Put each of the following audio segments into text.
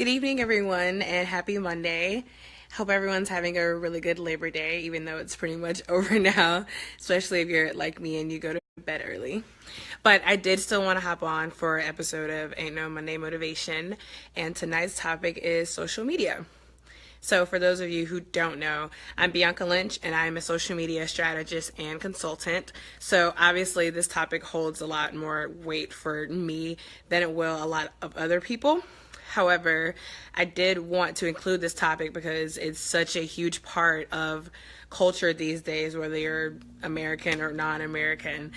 Good evening, everyone, and happy Monday. Hope everyone's having a really good Labor Day, even though it's pretty much over now, especially if you're like me and you go to bed early. But I did still want to hop on for an episode of Ain't No Monday Motivation, and tonight's topic is social media. So, for those of you who don't know, I'm Bianca Lynch and I'm a social media strategist and consultant. So, obviously, this topic holds a lot more weight for me than it will a lot of other people. However, I did want to include this topic because it's such a huge part of culture these days, whether you're American or non-American.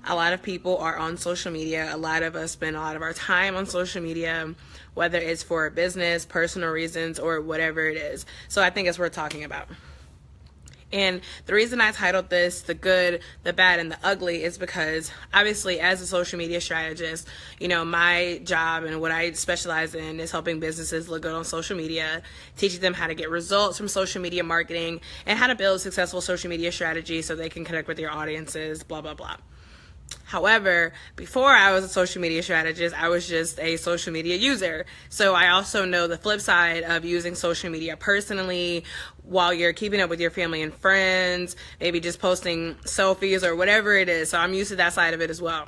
A lot of people are on social media. A lot of us spend a lot of our time on social media, whether it's for business, personal reasons, or whatever it is. So I think it's worth talking about. And the reason I titled this The Good, the Bad, and the Ugly is because obviously as a social media strategist, my job and what I specialize in is helping businesses look good on social media, teaching them how to get results from social media marketing, and how to build successful social media strategies so they can connect with their audiences, blah, blah, blah. However, before I was a social media strategist, I was just a social media user. So I also know the flip side of using social media personally while you're keeping up with your family and friends, maybe just posting selfies or whatever it is. So I'm used to that side of it as well.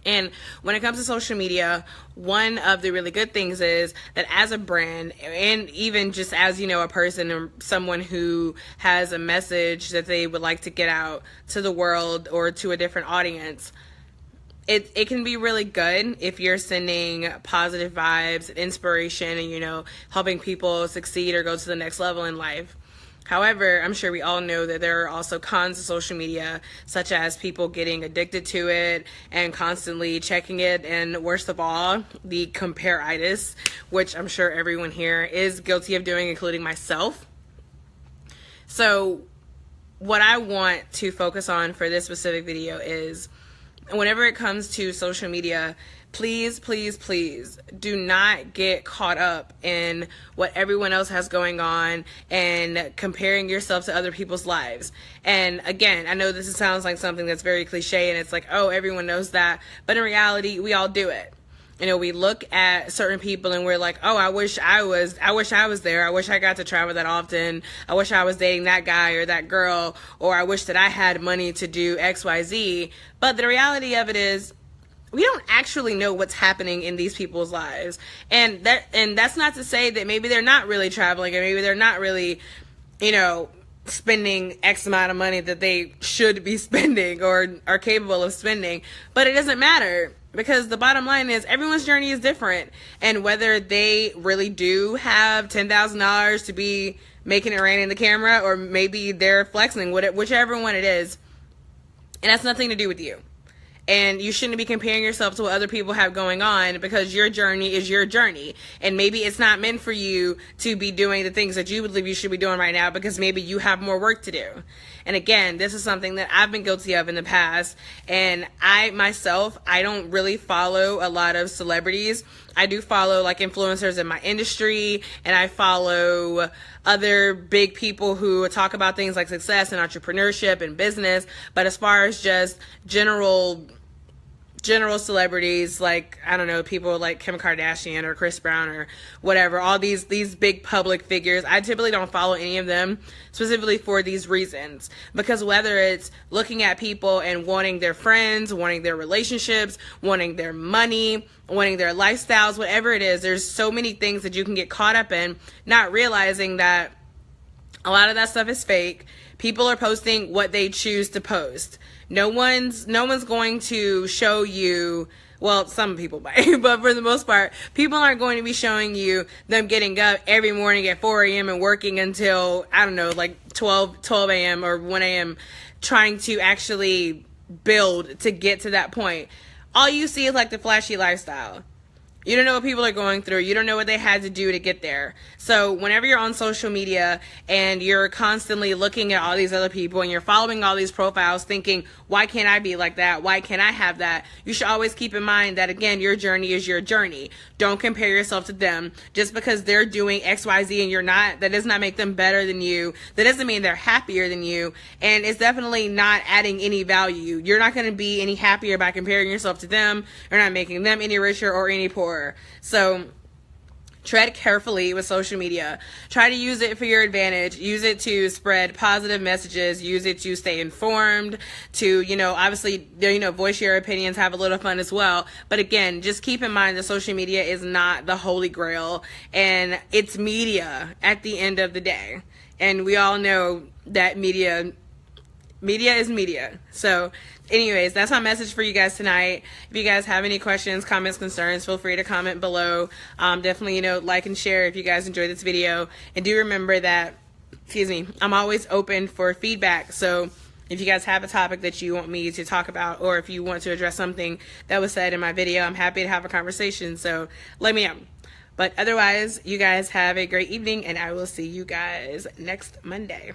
And when it comes to social media, one of the really good things is that as a brand, and even just as, a person or someone who has a message that they would like to get out to the world or to a different audience, it can be really good if you're sending positive vibes, inspiration, and, helping people succeed or go to the next level in life. However, I'm sure we all know that there are also cons of social media, such as people getting addicted to it and constantly checking it, and worst of all, the compare-itis, which I'm sure everyone here is guilty of doing, including myself. So what I want to focus on for this specific video is whenever it comes to social media, please, please, please do not get caught up in what everyone else has going on and comparing yourself to other people's lives. And again, I know this sounds like something that's very cliche and it's like, oh, everyone knows that. But in reality, we all do it. We look at certain people and we're like, oh, I wish I was there. I wish I got to travel that often. I wish I was dating that guy or that girl, or I wish that I had money to do X, Y, Z. But the reality of it is, we don't actually know what's happening in these people's lives. And that's not to say that maybe they're not really traveling, or maybe they're not really, spending X amount of money that they should be spending or are capable of spending. But it doesn't matter, because the bottom line is everyone's journey is different. And whether they really do have $10,000 to be making it rain in the camera, or maybe they're flexing, whichever one it is, it has nothing to do with you. And you shouldn't be comparing yourself to what other people have going on, because your journey is your journey. And maybe it's not meant for you to be doing the things that you believe you should be doing right now, because maybe you have more work to do. And again, this is something that I've been guilty of in the past. And I don't really follow a lot of celebrities. I do follow like influencers in my industry, and I follow other big people who talk about things like success and entrepreneurship and business. But as far as just general celebrities, like, I don't know, people like Kim Kardashian or Chris Brown or whatever, all these big public figures, I typically don't follow any of them, specifically for these reasons. Because whether it's looking at people and wanting their friends, wanting their relationships, wanting their money, wanting their lifestyles, whatever it is, there's so many things that you can get caught up in, not realizing that a lot of that stuff is fake. People are posting what they choose to post. No one's going to show you, well, some people might, but for the most part, people aren't going to be showing you them getting up every morning at 4 a.m. and working until, I don't know, like 12 a.m. or 1 a.m. trying to actually build to get to that point. All you see is like the flashy lifestyle. You don't know what people are going through. You don't know what they had to do to get there. So whenever you're on social media and you're constantly looking at all these other people and you're following all these profiles thinking, why can't I be like that? Why can't I have that? You should always keep in mind that, again, your journey is your journey. Don't compare yourself to them. Just because they're doing X, Y, Z and you're not, that does not make them better than you. That doesn't mean they're happier than you. And it's definitely not adding any value. You're not going to be any happier by comparing yourself to them. You're not making them any richer or any poorer. So tread carefully with social media. Try to use it for your advantage. Use it to spread positive messages. Use it to stay informed, to, obviously, voice your opinions, have a little fun as well. But again, just keep in mind that social media is not the holy grail, and it's media at the end of the day. And we all know that media is media. So anyways, that's my message for you guys tonight. If you guys have any questions, comments, concerns, feel free to comment below. Definitely, like and share if you guys enjoyed this video. And do remember that, I'm always open for feedback. So if you guys have a topic that you want me to talk about, or if you want to address something that was said in my video, I'm happy to have a conversation. So let me know. But otherwise, you guys have a great evening, and I will see you guys next Monday.